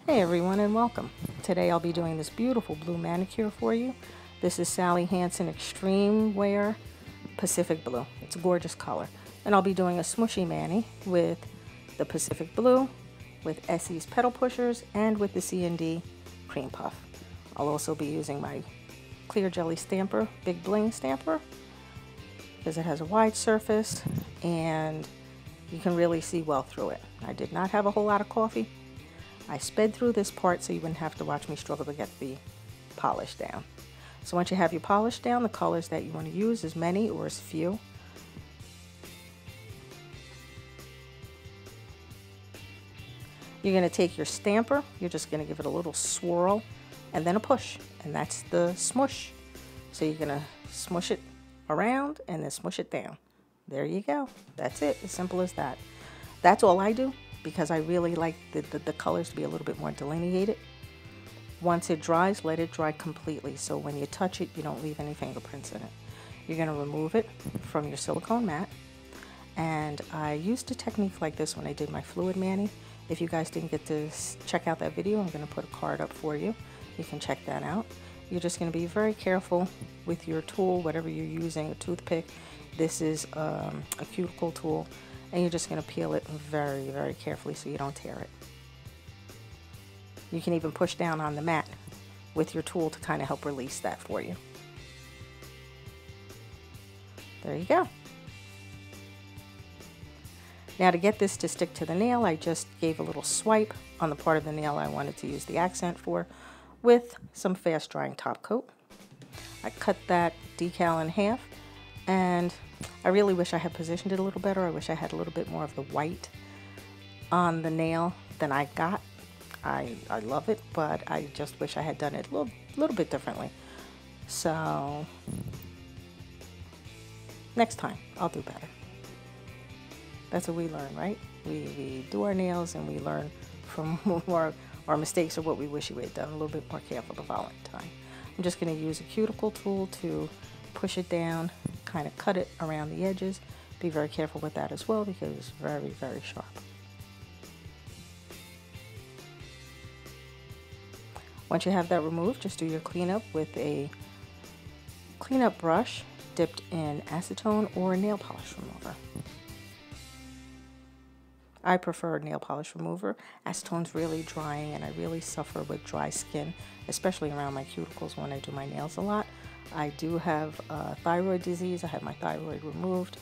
Hey everyone and welcome. Today I'll be doing this beautiful blue manicure for you. This is Sally Hansen Extreme Wear Pacific Blue. It's a gorgeous color. And I'll be doing a smushy mani with the Pacific Blue, with Essie's Petal Pushers, and with the C&D Cream Puff. I'll also be using my clear jelly stamper, Big Bling stamper, because it has a wide surface and you can really see well through it. I did not have a whole lot of coffee. I sped through this part so you wouldn't have to watch me struggle to get the polish down. So once you have your polish down, the colors that you want to use, as many or as few. You're going to take your stamper, you're just going to give it a little swirl and then a push, and that's the smush. So you're going to smush it around and then smush it down. There you go. That's it. As simple as that. That's all I do, because I really like the colors to be a little bit more delineated. Once it dries, let it dry completely, so when you touch it, you don't leave any fingerprints in it. You're going to remove it from your silicone mat, and I used a technique like this when I did my fluid mani. If you guys didn't get to check out that video, I'm going to put a card up for you. You can check that out. You're just going to be very careful with your tool, whatever you're using, a toothpick. This is a cuticle tool. And you're just going to peel it very, very carefully so you don't tear it. You can even push down on the mat with your tool to kind of help release that for you. There you go. Now to get this to stick to the nail, I just gave a little swipe on the part of the nail I wanted to use the accent for with some fast drying top coat. I cut that decal in half, and I really wish I had positioned it a little better. I wish I had a little bit more of the white on the nail than I got. I love it, but I just wish I had done it a little bit differently. So next time I'll do better. That's what we learn, right? We do our nails and we learn from our mistakes or what we wish we had done a little bit more careful the following time. I'm just going to use a cuticle tool to push it down, kind of cut it around the edges. Be very careful with that as well, because it's very, very sharp. Once you have that removed, just do your cleanup with a cleanup brush dipped in acetone or nail polish remover. I prefer nail polish remover. Acetone's really drying, and I really suffer with dry skin, especially around my cuticles when I do my nails a lot. I do have thyroid disease. I had my thyroid removed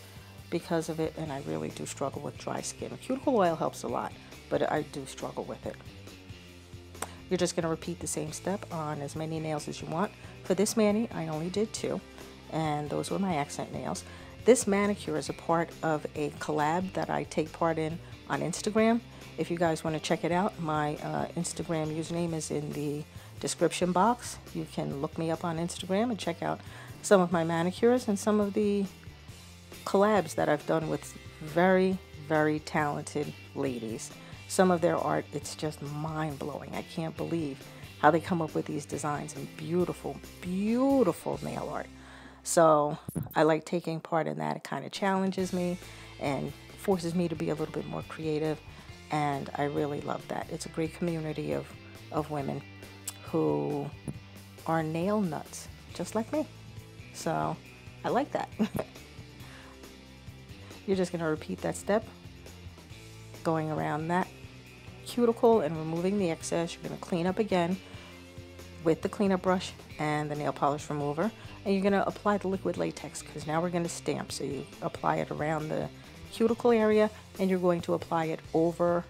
because of it, and I really do struggle with dry skin. Cuticle oil helps a lot, but I do struggle with it. You're just going to repeat the same step on as many nails as you want. For this mani, I only did 2, and those were my accent nails. This manicure is a part of a collab that I take part in on Instagram. If you guys want to check it out, my Instagram username is in the description box. You can look me up on Instagram and check out some of my manicures and some of the collabs that I've done with very, very talented ladies. Some of their art, it's just mind-blowing. I can't believe how they come up with these designs and beautiful, beautiful nail art. So I like taking part in that. It kind of challenges me and forces me to be a little bit more creative, and I really love that. It's a great community of women who are nail nuts, just like me. So I like that. You're just going to repeat that step, going around that cuticle and removing the excess. You're going to clean up again with the cleanup brush and the nail polish remover, and you're going to apply the liquid latex, because now we're going to stamp. So you apply it around the cuticle area, and you're going to apply it over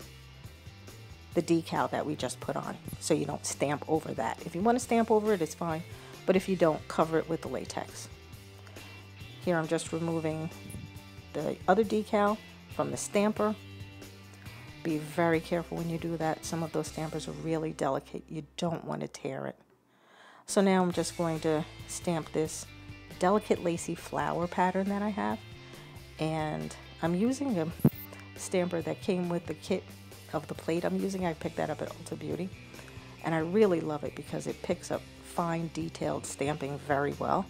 the decal that we just put on, so you don't stamp over that. If you want to stamp over it, it's fine, but if you don't, cover it with the latex. Here I'm just removing the other decal from the stamper. Be very careful when you do that. Some of those stampers are really delicate. You don't want to tear it. So now I'm just going to stamp this delicate lacy flower pattern that I have, and I'm using a stamper that came with the kit of the plate I'm using. I picked that up at Ulta Beauty, and I really love it because it picks up fine detailed stamping very well.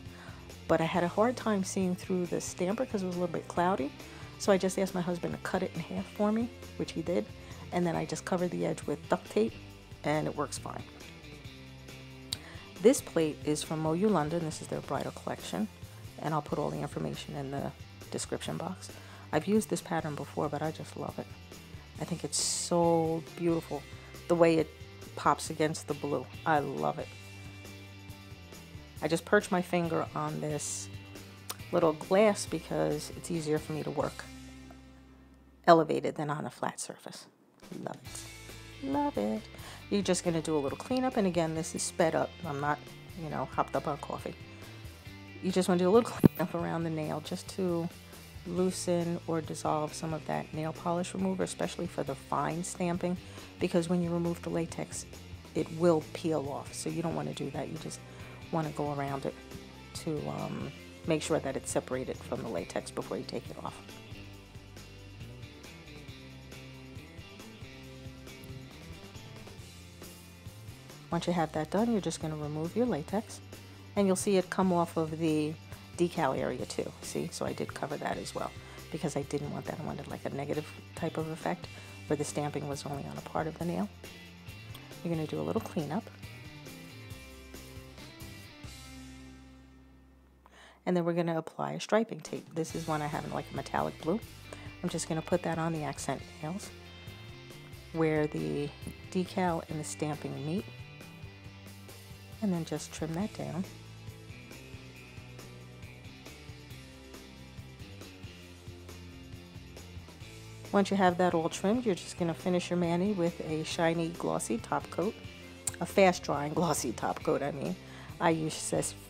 But I had a hard time seeing through the stamper because it was a little bit cloudy. So I just asked my husband to cut it in half for me, which he did, and then I just covered the edge with duct tape and it works fine. This plate is from MoYou London. This is their bridal collection, and I'll put all the information in the description box. I've used this pattern before, but I just love it. I think it's so beautiful, the way it pops against the blue. I love it. I just perch my finger on this little glass because it's easier for me to work elevated than on a flat surface. Love it. Love it. You're just going to do a little cleanup, and again, this is sped up. I'm not, you know, hopped up on coffee. You just want to do a little cleanup around the nail just to loosen or dissolve some of that nail polish remover, especially for the fine stamping, because when you remove the latex, it will peel off. So you don't want to do that. You just want to go around it to make sure that it's separated from the latex before you take it off. Once you have that done, you're just going to remove your latex, and you'll see it come off of the decal area too. See, so I did cover that as well because I didn't want that. I wanted like a negative type of effect where the stamping was only on a part of the nail. You're going to do a little cleanup, and then we're going to apply a striping tape. This is one I have in like a metallic blue. I'm just going to put that on the accent nails where the decal and the stamping meet, and then just trim that down. Once you have that all trimmed, you're just going to finish your mani with a shiny glossy top coat, a fast drying glossy top coat. I mean, I use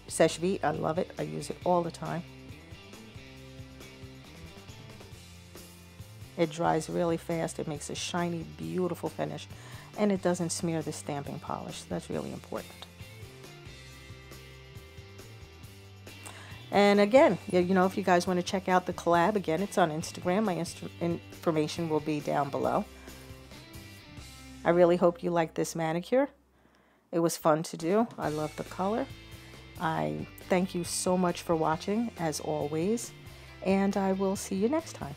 Seche Vite. I love it. I use it all the time. It dries really fast. It makes a shiny, beautiful finish, and it doesn't smear the stamping polish. That's really important. And again, you know, if you guys want to check out the collab, again, it's on Instagram. My information will be down below. I really hope you like this manicure. It was fun to do. I love the color. I thank you so much for watching, as always, and I will see you next time.